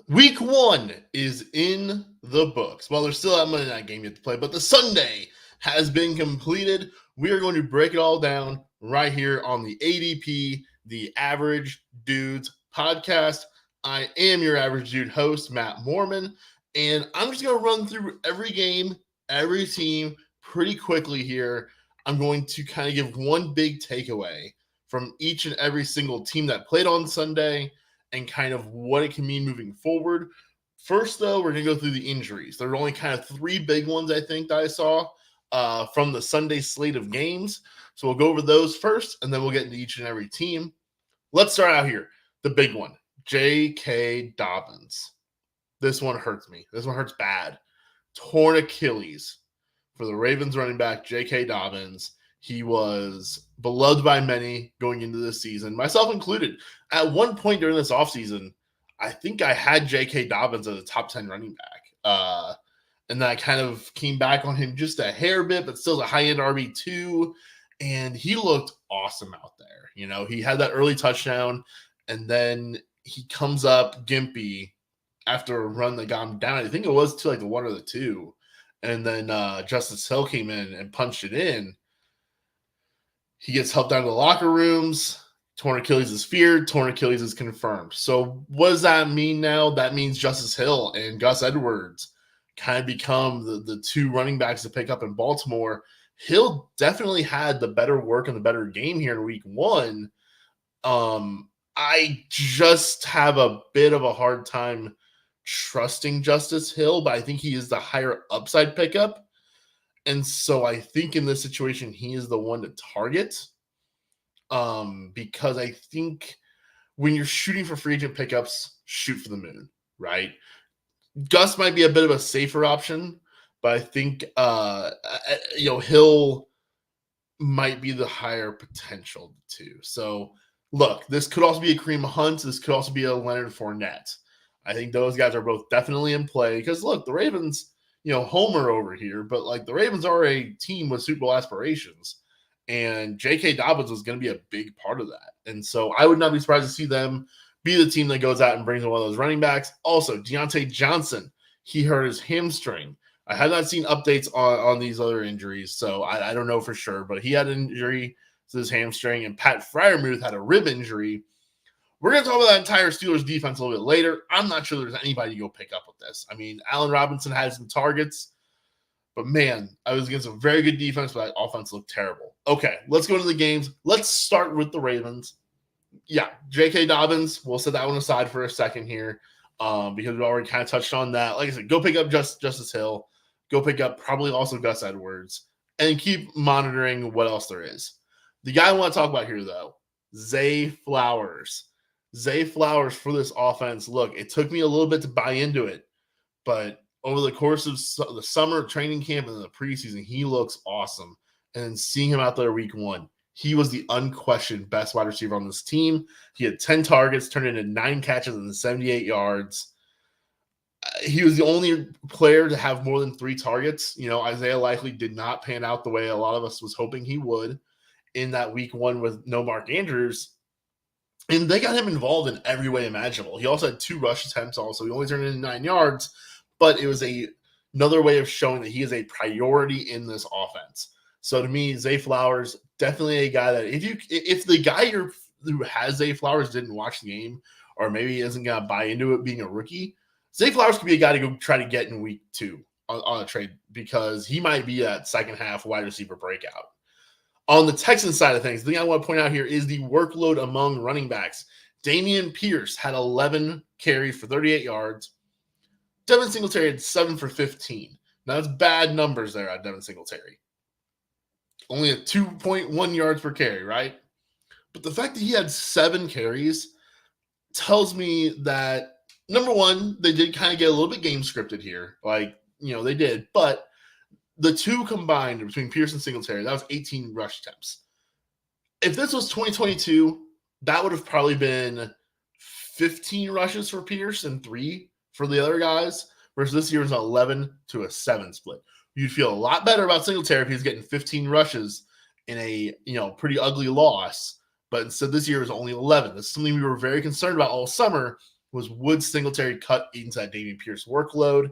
Week 1 is in the books. Well, there's still that Monday night game yet to play, but the Sunday has been completed. We are going to break it all down right here on the ADP, the Average Dudes podcast. I am your Average Dude host, Matt Mormann, and I'm just going to run through every game, every team pretty quickly here. I'm going to kind of give one big takeaway from each and every single team that played on Sunday and kind of what it can mean moving forward. First, though, we're going to go through the injuries. There are only kind of 3 big ones, I think, that I saw from the Sunday slate of games. So we'll go over those first, and then we'll get into each and every team. Let's start out here. The big one, J.K. Dobbins. This one hurts me. This one hurts bad. Torn Achilles for the Ravens running back, J.K. Dobbins. He was beloved by many going into this season, myself included. At one point during this offseason, I think I had J.K. Dobbins as a top 10 running back. And then I kind of came back on him just a hair bit, but still a high-end RB2. And he looked awesome out there. You know, he had that early touchdown, and then he comes up gimpy after a run that got him down. I think it was to like the 1 or the 2. And then Justice Hill came in and punched it in. He gets helped down to the locker rooms. Torn Achilles is feared. Torn Achilles is confirmed. So what does that mean now? That means Justice Hill and Gus Edwards kind of become the 2 running backs to pick up in Baltimore. Hill definitely had the better work and the better game here in week 1. I just have a bit of a hard time trusting Justice Hill, but I think he is the higher upside pickup. And so I think in this situation, he is the one to target because I think when you're shooting for free agent pickups, shoot for the moon, right? Gus might be a bit of a safer option, but I think, Hill might be the higher potential too. So look, this could also be a Kareem Hunt. This could also be a Leonard Fournette. I think those guys are both definitely in play because look, the Ravens – Homer over here, but like the Ravens are a team with Super Bowl aspirations, and J.K. Dobbins was going to be a big part of that. And so I would not be surprised to see them be the team that goes out and brings in one of those running backs. Also, Deontay Johnson, he hurt his hamstring. I have not seen updates on these other injuries, so I don't know for sure, but he had an injury to his hamstring, and Pat Freiermuth had a rib injury. We're going to talk about that entire Steelers defense a little bit later. I'm not sure there's anybody to go pick up with this. I mean, Allen Robinson had some targets, but man, I was against a very good defense, but that offense looked terrible. Okay, let's go to the games. Let's start with the Ravens. Yeah, J.K. Dobbins, we'll set that one aside for a second here because we've already kind of touched on that. Like I said, go pick up Justice Hill. Go pick up probably also Gus Edwards and keep monitoring what else there is. The guy I want to talk about here, though, Zay Flowers. Zay Flowers for this offense, look, it took me a little bit to buy into it, but over the course of the summer training camp and the preseason, he looks awesome. And seeing him out there week 1, he was the unquestioned best wide receiver on this team. He had 10 targets, turned into 9 catches and 78 yards. He was the only player to have more than 3 targets. Isaiah likely did not pan out the way a lot of us was hoping he would in that week 1 with no Mark Andrews. And they got him involved in every way imaginable. He also had 2 rush attempts also. He only turned in 9 yards, but it was another way of showing that he is a priority in this offense. So to me, Zay Flowers, definitely a guy that if the guy who has Zay Flowers didn't watch the game or maybe isn't going to buy into it being a rookie, Zay Flowers could be a guy to go try to get in week 2 on a trade because he might be that second half wide receiver breakout. On the Texans side of things, the thing I want to point out here is the workload among running backs. Dameon Pierce had 11 carries for 38 yards. Devin Singletary had 7 for 15. Now, that's bad numbers there at Devin Singletary. Only at 2.1 yards per carry, right? But the fact that he had 7 carries tells me that, number one, they did kind of get a little bit game scripted here. They did. But the 2 combined between Pierce and Singletary, that was 18 rush attempts. If this was 2022, that would have probably been 15 rushes for Pierce and 3 for the other guys, versus this year is an 11 to a 7 split. You'd feel a lot better about Singletary if he's getting 15 rushes in a pretty ugly loss, but instead this year is only 11. This is something we were very concerned about all summer was would Singletary cut into that Dameon Pierce workload?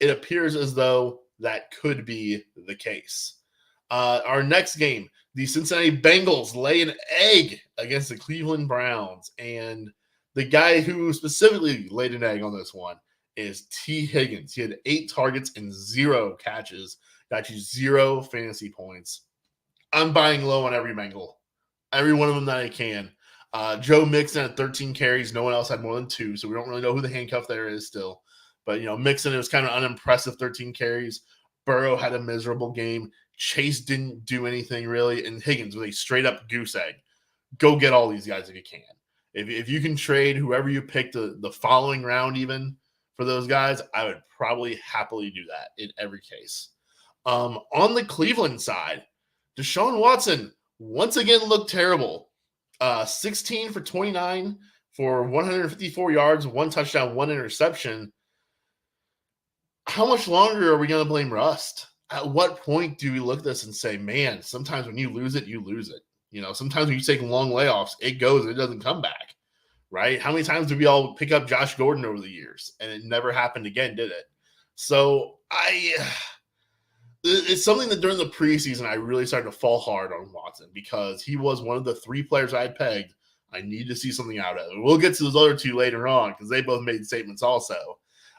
It appears as though that could be the case. Our next game, the Cincinnati Bengals lay an egg against the Cleveland Browns. And the guy who specifically laid an egg on this one is T. Higgins. He had 8 targets and 0 catches. Got you 0 fantasy points. I'm buying low on every Bengal. Every one of them that I can. Joe Mixon had 13 carries. No one else had more than 2, so we don't really know who the handcuff there is still. But, Mixon, it was kind of unimpressive 13 carries. Burrow had a miserable game. Chase didn't do anything really. And Higgins with a straight-up goose egg. Go get all these guys if you can. If you can trade whoever you pick the following round even for those guys, I would probably happily do that in every case. On the Cleveland side, Deshaun Watson once again looked terrible. 16 for 29 for 154 yards, 1 touchdown, 1 interception. How much longer are we going to blame rust? At what point do we look at this and say, man, sometimes when you lose it, you lose it. Sometimes when you take long layoffs, it goes, it doesn't come back, right? How many times did we all pick up Josh Gordon over the years? And it never happened again, did it? So it's something that during the preseason, I really started to fall hard on Watson because he was one of the 3 players I had pegged I need to see something out of. We'll get to those other 2 later on because they both made statements also.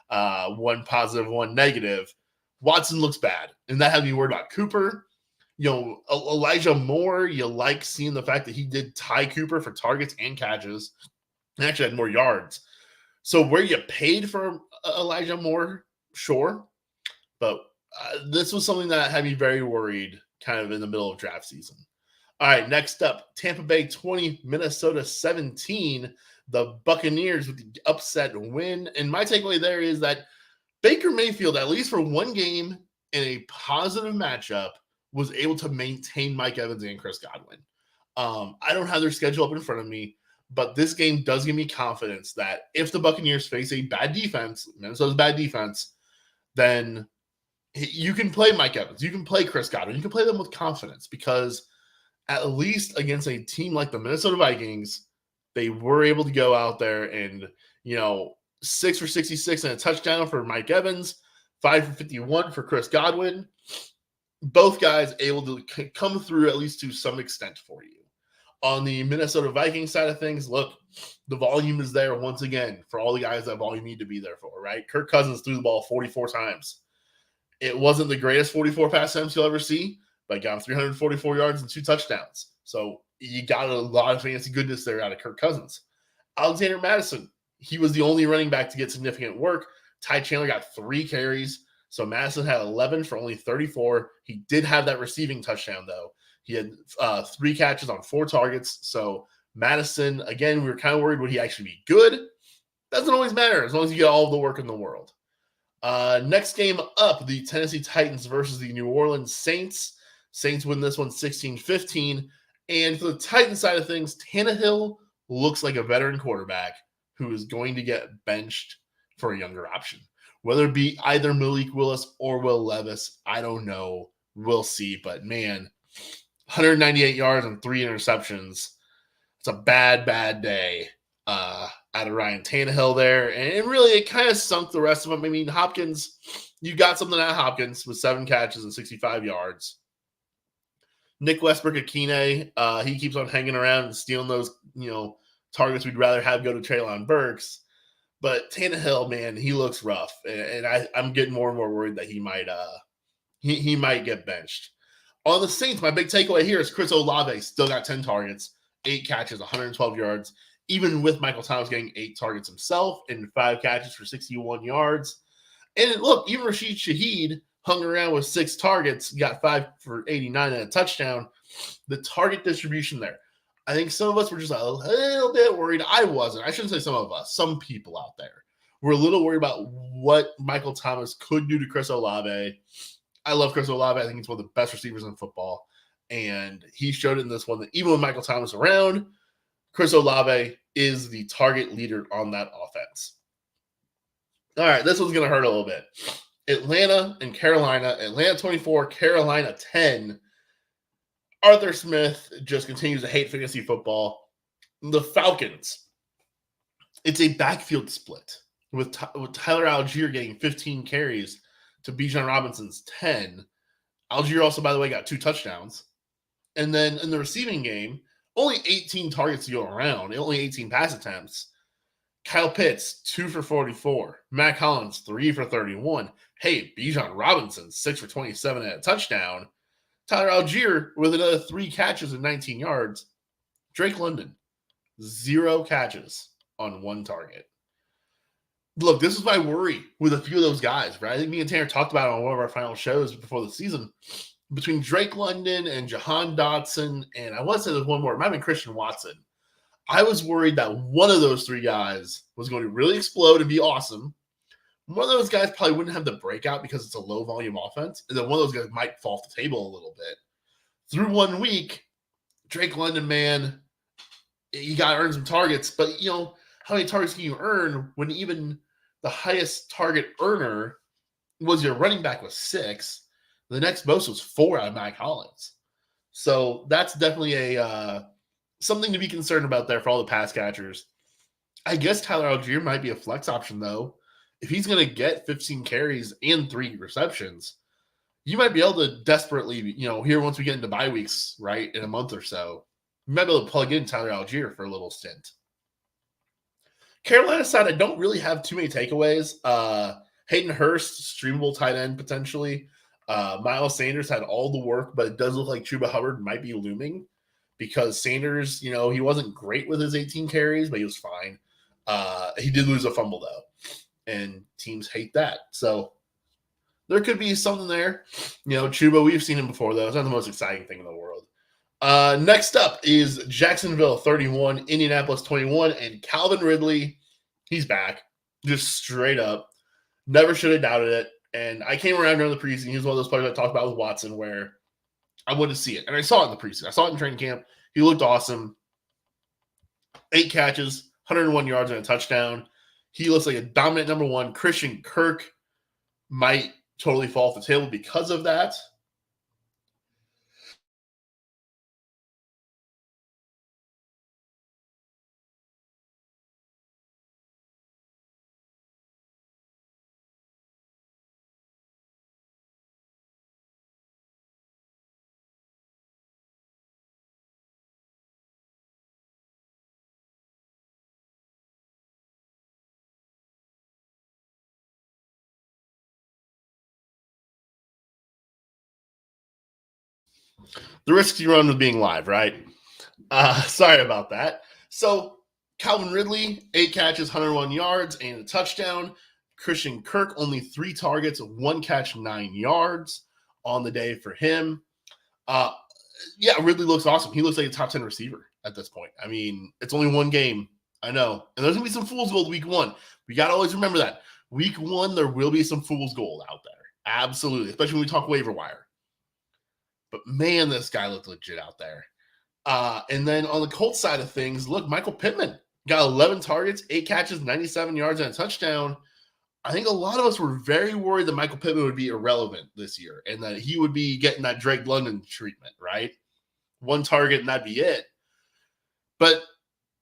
One positive, one negative. Watson looks bad, and that had me worried about Cooper. Elijah Moore, you like seeing the fact that he did tie Cooper for targets and catches and actually had more yards. So where you paid for Elijah Moore, sure. But this was something that had me very worried kind of in the middle of draft season. All right, next up, Tampa Bay 20, Minnesota 17. The Buccaneers with the upset win. And my takeaway there is that Baker Mayfield, at least for one game in a positive matchup, was able to maintain Mike Evans and Chris Godwin. I don't have their schedule up in front of me, but this game does give me confidence that if the Buccaneers face a bad defense, Minnesota's bad defense, then you can play Mike Evans. You can play Chris Godwin. You can play them with confidence because at least against a team like the Minnesota Vikings, they were able to go out there and, 6 for 66 and a touchdown for Mike Evans, 5 for 51 for Chris Godwin. Both guys able to come through at least to some extent for you. On the Minnesota Vikings side of things, look, the volume is there once again for all the guys that volume need to be there for, right? Kirk Cousins threw the ball 44 times. It wasn't the greatest 44 pass attempts you'll ever see, but got him 344 yards and 2 touchdowns. So you got a lot of fancy goodness there out of Kirk Cousins. Alexander Madison, he was the only running back to get significant work. Ty Chandler got 3 carries. So Madison had 11 for only 34. He did have that receiving touchdown, though. He had 3 catches on 4 targets. So Madison, again, we were kind of worried would he actually be good. Doesn't always matter as long as you get all the work in the world. Next game up, the Tennessee Titans versus the New Orleans Saints. Saints win this one 16-15. And for the Titans side of things, Tannehill looks like a veteran quarterback who is going to get benched for a younger option. Whether it be either Malik Willis or Will Levis, I don't know. We'll see. But, man, 198 yards and 3 interceptions. It's a bad, bad day out of Ryan Tannehill there. And really, it kind of sunk the rest of them. I mean, Hopkins, you got something out of Hopkins with 7 catches and 65 yards. Nick Westbrook-Akine, he keeps on hanging around and stealing those, targets we'd rather have go to Treylon Burks. But Tannehill, man, he looks rough. And I'm getting more and more worried that he might he might get benched. On the Saints, my big takeaway here is Chris Olave still got 10 targets, 8 catches, 112 yards, even with Michael Thomas getting 8 targets himself and 5 catches for 61 yards. And look, even Rashid Shaheed hung around with 6 targets, got 5 for 89 and a touchdown. The target distribution there. I think some of us were just a little bit worried. I wasn't. I shouldn't say some of us. Some people out there were a little worried about what Michael Thomas could do to Chris Olave. I love Chris Olave. I think he's one of the best receivers in football. And he showed it in this one that even with Michael Thomas around, Chris Olave is the target leader on that offense. All right, this one's going to hurt a little bit. Atlanta and Carolina. Atlanta 24, Carolina 10. Arthur Smith just continues to hate fantasy football. The Falcons. It's a backfield split with Tyler Algier getting 15 carries to Bijan Robinson's 10. Algier also, by the way, got 2 touchdowns. And then in the receiving game, only 18 targets to go around, only 18 pass attempts. Kyle Pitts, 2 for 44. Matt Collins, 3 for 31. Hey, Bijan Robinson, 6 for 27 and a touchdown. Tyler Algier with another 3 catches and 19 yards. Drake London, 0 catches on 1 target. Look, this is my worry with a few of those guys, right? I think me and Tanner talked about it on one of our final shows before the season. Between Drake London and Jahan Dotson, and I want to say there's one more, it might have been Christian Watson. I was worried that one of those 3 guys was going to really explode and be awesome. One of those guys probably wouldn't have the breakout because it's a low-volume offense, and then one of those guys might fall off the table a little bit. Through 1 week, Drake London, man, you got to earn some targets, but, you know, how many targets can you earn when even the highest target earner was your running back with 6? The next most was 4 out of Matt Collins. So that's definitely a something to be concerned about there for all the pass catchers. I guess Tyler Algier might be a flex option, though. If he's going to get 15 carries and 3 receptions, you might be able to desperately, you know, here once we get into bye weeks, right, in a month or so, you might be able to plug in Tyler Algier for a little stint. Carolina side, I don't really have too many takeaways. Hayden Hurst, streamable tight end potentially. Miles Sanders had all the work, but it does look like Chuba Hubbard might be looming because Sanders, you know, he wasn't great with his 18 carries, but he was fine. He did lose a fumble, though, and teams hate that. So there could be something there. You know, Chuba, we've seen him before, though. It's not the most exciting thing in the world. Next up is Jacksonville 31, Indianapolis 21, and Calvin Ridley. He's back, just straight up. Never should have doubted it. And I came around during the preseason. He was one of those players I talked about with Watson where I wanted to see it. And I saw it in the preseason. I saw it in training camp. He looked awesome. 8 catches, 101 yards, and a touchdown. He looks like a dominant number 1. Christian Kirk might totally fall off the table because of that. The risks you run with being live, right? Sorry about that. So Calvin Ridley, 8 catches, 101 yards, and a touchdown. Christian Kirk, only 3 targets, 1 catch, 9 yards on the day for him. Yeah, Ridley looks awesome. He looks like a top 10 receiver at this point. I mean, it's only 1 game. I know. And there's going to be some fool's gold week 1. We got to always remember that. Week 1, there will be some fool's gold out there. Absolutely. Especially when we talk waiver wire. But, man, this guy looked legit out there. And then on the Colts side of things, look, Michael Pittman got 11 targets, 8 catches, 97 yards, and a touchdown. I think a lot of us were very worried that Michael Pittman would be irrelevant this year and that he would be getting that Drake London treatment, right? 1 target and that'd be it. But,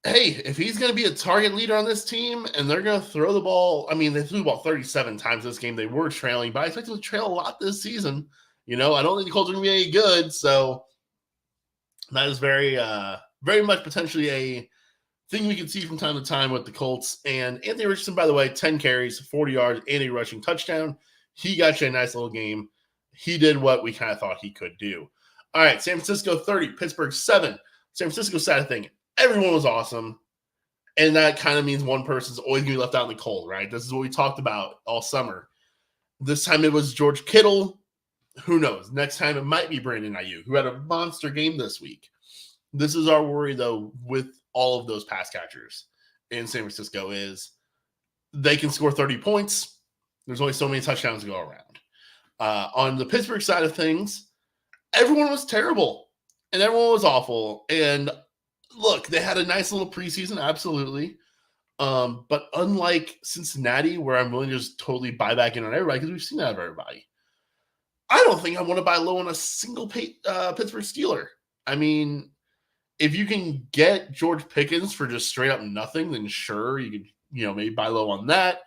hey, if he's going to be a target leader on this team and they're going to throw the ball, I mean, they threw the ball 37 times this game. They were trailing, but I expect them to trail a lot this season. You know, I don't think the Colts are going to be any good, so that is very, very much potentially a thing we can see from time to time with the Colts. And Anthony Richardson, by the way, 10 carries, 40 yards, and a rushing touchdown. He got you a nice little game. He did what we kind of thought he could do. All right, San Francisco 30, Pittsburgh 7. San Francisco side of thing, everyone was awesome. And that kind of means one person's always going to be left out in the cold, right? This is what we talked about all summer. This time it was George Kittle. Who knows? Next time it might be Brandon Ayuk, who had a monster game this week. This is our worry, though, with all of those pass catchers in San Francisco is they can score 30 points. There's only so many touchdowns to go around. On the Pittsburgh side of things, everyone was terrible and everyone was awful. And look, they had a nice little preseason, absolutely. But unlike Cincinnati, where I'm willing to just totally buy back in on everybody because we've seen that of everybody, I don't think I want to buy low on a single Pittsburgh Steeler. I mean, if you can get George Pickens for just straight up nothing, then sure, you could, maybe buy low on that.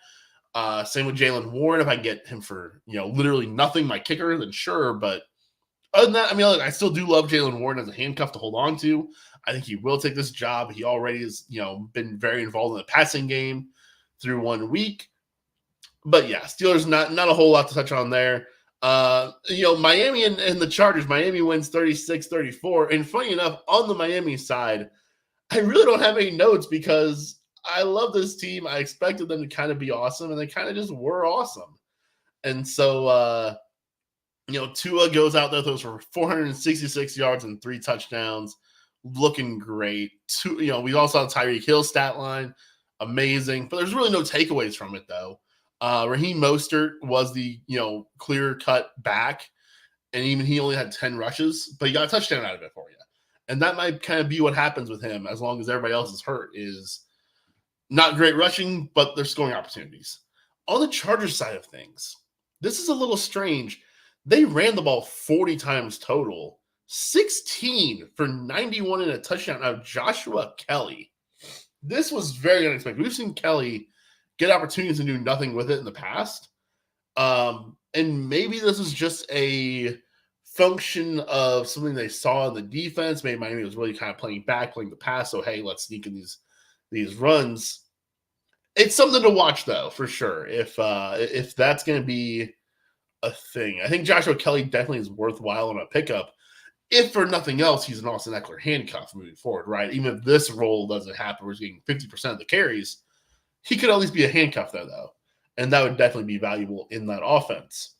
Same with Jalen Warren. If I can get him for, literally nothing, my kicker, then sure. But other than that, I mean, look, I still do love Jalen Warren as a handcuff to hold on to. I think he will take this job. He already has, been very involved in the passing game through 1 week. But yeah, Steelers, not a whole lot to touch on there. Miami and the Chargers, Miami wins 36-34. And funny enough, on the Miami side, I really don't have any notes because I love this team. I expected them to kind of be awesome, and they kind of just were awesome. And so, Tua goes out there, throws for 466 yards and 3 touchdowns, looking great. We also saw Tyreek Hill stat line, amazing. But there's really no takeaways from it, though. Raheem Mostert was the, clear-cut back, and even he only had 10 rushes, but he got a touchdown out of it for you. And that might kind of be what happens with him as long as everybody else is hurt, is not great rushing, but they're scoring opportunities. On the Chargers side of things, this is a little strange. They ran the ball 40 times total, 16 for 91 and a touchdown out of Joshua Kelly. This was very unexpected. We've seen Kelly get opportunities and do nothing with it in the past. And maybe this is just a function of something they saw in the defense. Maybe Miami was really kind of playing the pass. So, hey, let's sneak in these runs. It's something to watch, though, for sure. If that's going to be a thing, I think Joshua Kelly definitely is worthwhile on a pickup. If for nothing else, he's an Austin Eckler handcuff moving forward, right? Even if this role doesn't happen, where he's getting 50% of the carries, he could at least be a handcuff there, though. And that would definitely be valuable in that offense.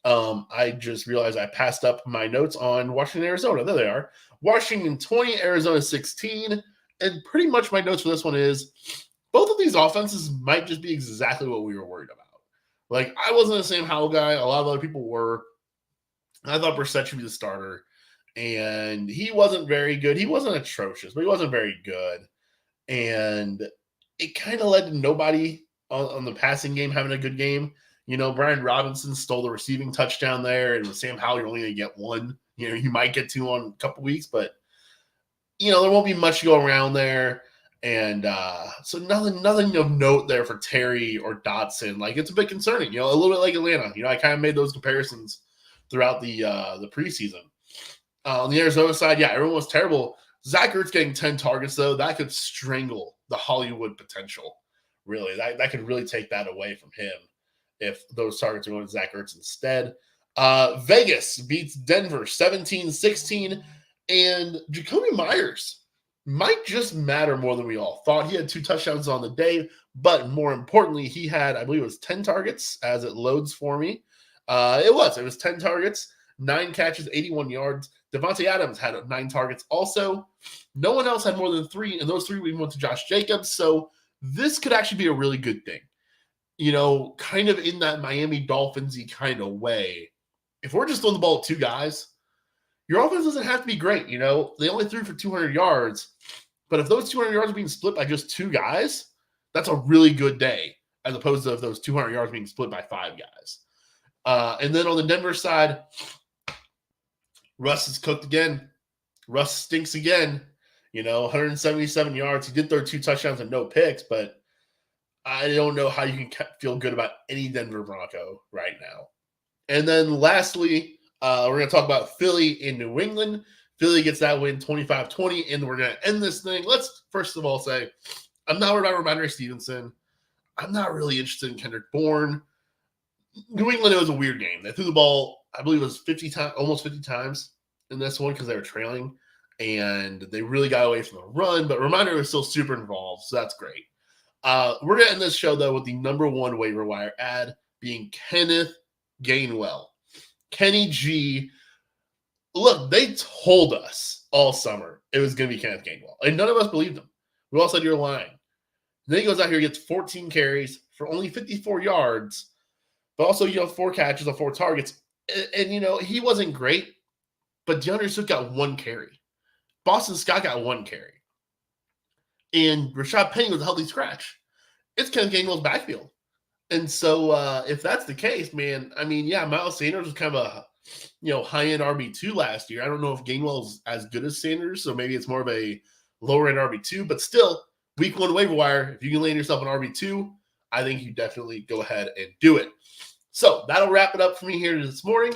I just realized I passed up my notes on Washington, Arizona. There they are. Washington 20, Arizona 16. And pretty much my notes for this one is both of these offenses might just be exactly what we were worried about. Like, I wasn't the Sam Howell guy. A lot of other people were. I thought Brissett should be the starter. And he wasn't very good. He wasn't atrocious, but he wasn't very good. And it kind of led to nobody on the passing game having a good game. Brian Robinson stole the receiving touchdown there, and with Sam Howell, you're only going to get one. You might get 2 on a couple weeks, but, there won't be much to go around there. And so nothing of note there for Terry or Dotson. Like, it's a bit concerning, a little bit like Atlanta. I kind of made those comparisons throughout the preseason. On the Arizona side, yeah, everyone was terrible. Zach Ertz getting 10 targets, though, that could strangle the Hollywood potential. Really, that could really take that away from him if those targets are going to Zach Ertz instead. Vegas beats Denver 17-16, and Jacoby Myers might just matter more than we all thought. He had 2 touchdowns on the day, but more importantly, he had, I believe it was 10 targets as it loads for me. It was 10 targets, 9 catches, 81 yards. Devontae Adams had 9 targets also. No one else had more than 3, and those 3 we went to Josh Jacobs. So this could actually be a really good thing. Kind of in that Miami Dolphins-y kind of way. If we're just throwing the ball at 2 guys, your offense doesn't have to be great. They only threw for 200 yards. But if those 200 yards are being split by just 2 guys, that's a really good day, as opposed to if those 200 yards being split by 5 guys. And then on the Denver side, Russ is cooked again. Russ stinks again. 177 yards. He did throw 2 touchdowns and no picks, but I don't know how you can feel good about any Denver Bronco right now. And then lastly, we're going to talk about Philly in New England. Philly gets that win 25-20, and we're going to end this thing. Let's first of all say, I'm not worried about Ramondre Stevenson. I'm not really interested in Kendrick Bourne. New England, it was a weird game. They threw the ball, I believe it was 50 times, almost 50 times in this one because they were trailing, and they really got away from the run, but Ramondre was still super involved, so that's great. We're going to end this show, though, with the number 1 waiver wire ad being Kenneth Gainwell. Kenny G. Look, they told us all summer it was going to be Kenneth Gainwell, and none of us believed them. We all said you're lying. Then he goes out here, gets 14 carries for only 54 yards, but also, 4 catches on 4 targets. And he wasn't great, but DeAndre Swift got 1 carry. Boston Scott got 1 carry. And Rashad Penny was a healthy scratch. It's Kenneth Gainwell's backfield. And so if that's the case, man, I mean, yeah, Miles Sanders was kind of high-end RB2 last year. I don't know if Gainwell's as good as Sanders, so maybe it's more of a lower-end RB2, but still, week 1 waiver wire, if you can land yourself an RB2, I think you definitely go ahead and do it. So that'll wrap it up for me here this morning.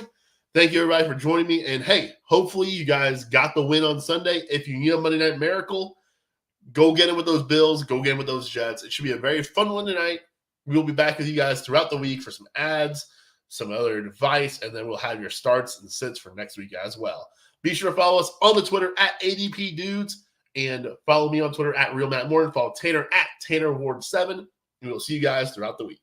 Thank you, everybody, for joining me. And, hey, hopefully you guys got the win on Sunday. If you need a Monday Night Miracle, go get it with those Bills. Go get it with those Jets. It should be a very fun one tonight. We'll be back with you guys throughout the week for some ads, some other advice, and then we'll have your starts and sits for next week as well. Be sure to follow us on the Twitter at ADP Dudes and follow me on Twitter at RealMattMorgan. Follow Tanner at TannerWard7. And we'll see you guys throughout the week.